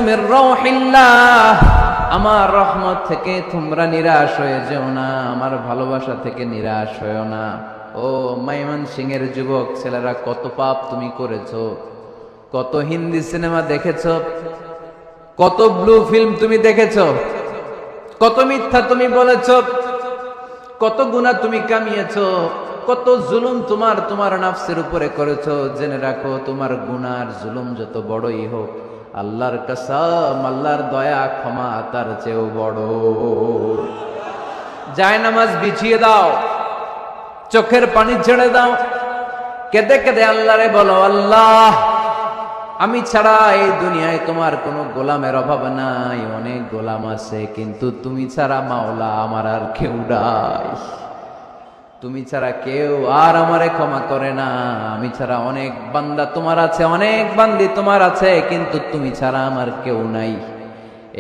মির রাউহিল্লাহ, আমার রহমত থেকে তোমরা নিরাশ হয়ে যেও না, আমার ভালোবাসা থেকে নিরাশ হয়েও না। ও ময়মনসিংহের যুবক ছেলেরা, কত পাপ তুমি করেছো, কত হিন্দি সিনেমা দেখেছো, কত ব্লু ফিল্ম তুমি দেখেছো, কত মিথ্যা তুমি বলেছো, কত গুনাহ তুমি কামিয়েছো, কত জুলুম তোমার নাফসের উপরে করেছো। জেনে রাখো, তোমার গুনার জুলুম যত বড়ই হোক, আল্লাহর কসম, আল্লাহর দয়া ক্ষমা তার চেয়েও বড়। জায়নামাজ বিছিয়ে দাও, চোখের পানি ছেড়ে দাও, কেঁদে কেঁদে আল্লাহরে বলো, আল্লাহ আমি ছাড়া এই দুনিয়ায় তোমার কোনো গোলামের অভাব নাই, অনেক গোলাম আছে, কিন্তু তুমি ছাড়া মাওলা আমার আর কেউ নাই, তুমি ছাড়া কেউ আর আমারে ক্ষমা করে না, আমি ছাড়া অনেক বান্দা তোমার আছে, অনেক বান্দি তোমার আছে, কিন্তু তুমি ছাড়া আমার কেউ নাই।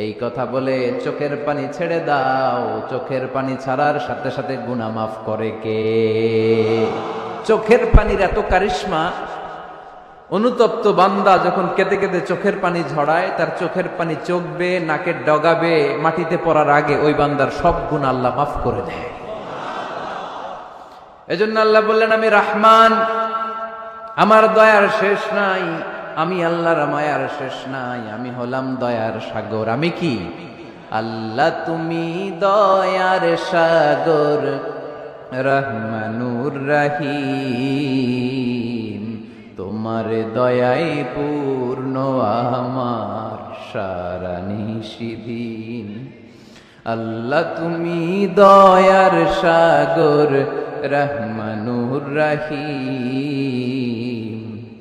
এই কথা বলে চোখের পানি ছেড়ে দাও। চোখের পানি ছাড়ার সাথে সাথে গুনাহ মাফ করে কে? চোখের পানির এত কারিশমা, অনুতপ্ত বান্দা যখন কেঁদে কেঁদে চোখের পানি ঝরায়, তার চোখের পানি চোখ বেয়ে নাকের ডগাবে মাটিতে পড়ার আগে ওই বান্দার সব গুনাহ আল্লাহ মাফ করে দেয়। এজন্য আল্লাহ বললেন, আমি রহমান, আমার দয়ার শেষ নাই, আমি আল্লাহর মায়ার শেষ নাই, আমি হলাম দয়ার সাগর। আমি কি? আল্লাহ তুমি দয়ার সাগর, রহমানুর রহিম, তোমার দয়ায় পূর্ণ আমার সারা নিশিদিন। আল্লাহ তুমি দয়ার সাগর, রহমানুর রহিম,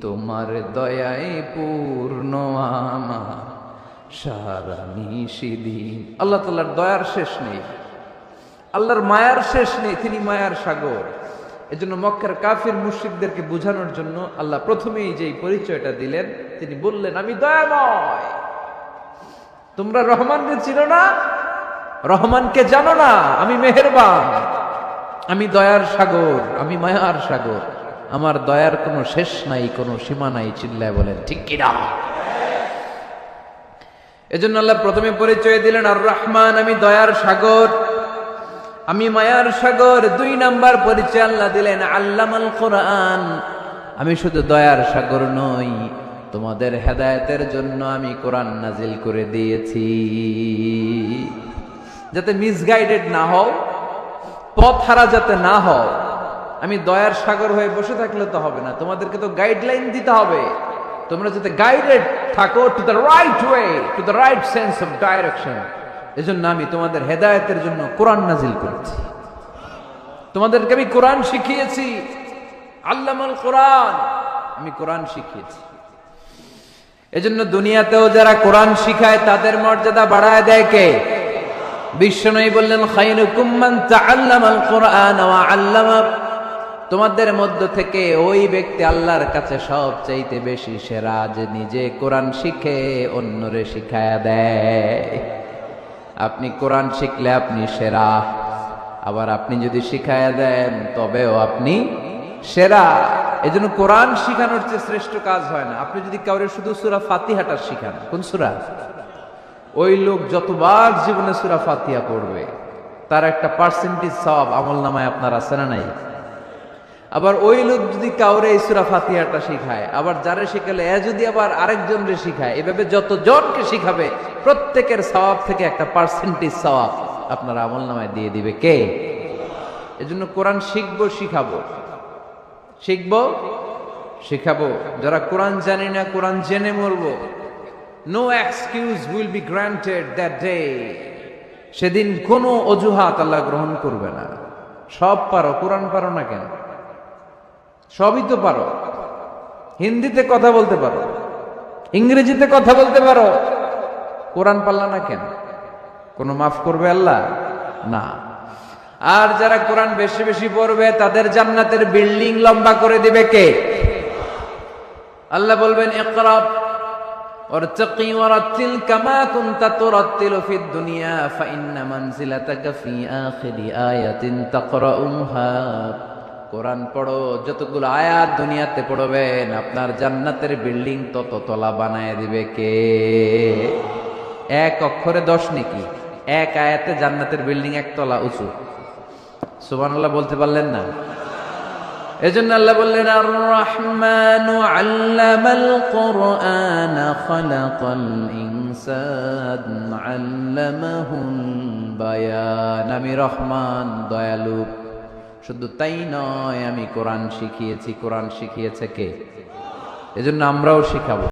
তোমার দয়ায় পূর্ণ আমার সারা নিশিদিন। আল্লাহ তাআলার দয়ার শেষ নেই, আল্লাহর মায়ার শেষ নেই, তিনি মায়ার সাগর। এজন্য মক্কার কাফির মুশরিকদেরকে বোঝানোর জন্য আল্লাহ প্রথমেই যেই পরিচয়টা দিলেন, তিনি বললেন, আমি দয়াময়। তোমরা রহমানকে চিনো না, রহমানকে জানো না, আমি মেহেরবান, আমি দয়ার সাগর, আমি মায়ার সাগর, আমার দয়ার কোনো শেষ নাই, কোনো সীমা নাই। চিল্লায় বলেন ঠিক কিনা? এজন্য আল্লাহ প্রথমে পরিচয় দিলেন আর রহমান, আমি দয়ার সাগর, আমি মায়ার সাগর। 2 নাম্বার পরিচয় আল্লাহ দিলেন আল্লামাল কোরআন, আমি শুধু দয়ার সাগর নই, তোমাদের হেদায়েতের জন্য আমি কোরআন নাজিল করে দিয়েছি, যাতে মিসগাইডেড না হও, পথ হারা যাতে না হও। আমি দয়ার সাগর হয়ে বসে থাকলে তো হবে না, তোমাদেরকে তো গাইডলাইন দিতে হবে, তোমরা যাতে গাইডেড থাকো to the right way, to the right sense of direction. এজন্য আমি তোমাদের হেদায়েতের জন্য কোরআন নাজিল করেছি, তোমাদেরকে আমি কোরআন শিখিয়েছি। আল্লামাল কোরআন, আমি কোরআন শিখিয়েছি। এজন্য দুনিয়াতেও যারা কোরআন শিখায় তাদের মর্যাদা বাড়ায় দেয় কে? বিশ্বনবী বললেন, খায়রুকুম মান তাআল্লামাল কোরআন ওয়া আল্লামা, তোমাদের মধ্য থেকে ওই ব্যক্তি আল্লাহর কাছে সবচাইতে বেশি সেরা, যে নিজে কোরআন শিখে অন্যরে শিখায়া দেয়। আপনি কোরআন শিখলে আপনি সেরা, আবার আপনি যদি শিখায়া দেন তবেও আপনি সেরা। এজন্য কোরআন শিখানোর চেয়ে শ্রেষ্ঠ কাজ হয় না। আপনি যদি কাউরে শুধু সূরা ফাতিহাটা শিখান, কোন সূরা, ওই লোক যতবার জীবনে সূরা ফাতিহা পড়বে তার একটা পার্সেন্টেজ সওয়াব আমলনামায় আপনার আছে না নাই? আবার ওই লোক যদি কাউরে এই সূরা ফাতিহাটা শিখায়, আবার যারে শিখালে যদি আবার আরেকজনরে শিখায়, এভাবে যতজনকে শিখাবে প্রত্যেকের সওয়াব থেকে একটা পার্সেন্টেজ সওয়াব আপনার আমলনামায় দিয়ে দিবে কে? এজন্য কোরআন শিখবো, শিখাবো, শিখবো, শিখাবো। যারা কোরআন জানি না, কোরআন জেনে মরবো। No excuse will be granted that day. সেদিন কোনো অজুহাত আল্লাহ গ্রহণ করবে না। সব পারো, কোরআন পারো না কেন? সবই তো পারো। হিন্দিতে কথা বলতে পারো, ইংরেজিতে কথা বলতে পারো, কোরআন পারলা না কেন? কোনো মাফ করবে আল্লাহ? না। আর যারা কোরআন বেশি বেশি পড়বে তাদের জান্নাতের বিল্ডিং লম্বা করে দিবে কে? আল্লাহ বলবেন, ইকরা ওয়ারতাকি ওয়ারাতিল কামা কুনতা তুরাতিলু ফিদ দুনিয়া ফাইন্না মানজিলাতাকা ফি আখিরি আয়াতিন তাকরাউহা। কোরআন পড়ো, যতগুলো আয়াত দুনিয়াতে পড়বেন আপনার জান্নাতের বিল্ডিং তত তলা বানায় দিবে কে? এক অক্ষরে 10 নেকি, এক আয়াতে জান্নাতের বিল্ডিং একতলা উঁচু। সুবহানাল্লাহ বলতে পারলেন না? এজন্য আল্লাহ বললেন আর রহমানু আল্লামাল কুরআন খালাকাল ইনসান আল্লামাহুল বায়ান। আমি রহমান, দয়ালু। শুধু তাই নয়, আমি কোরআন শিখিয়েছি। কোরআন শিখিয়েছে কে? এজন্য আমরাও শিখাবো।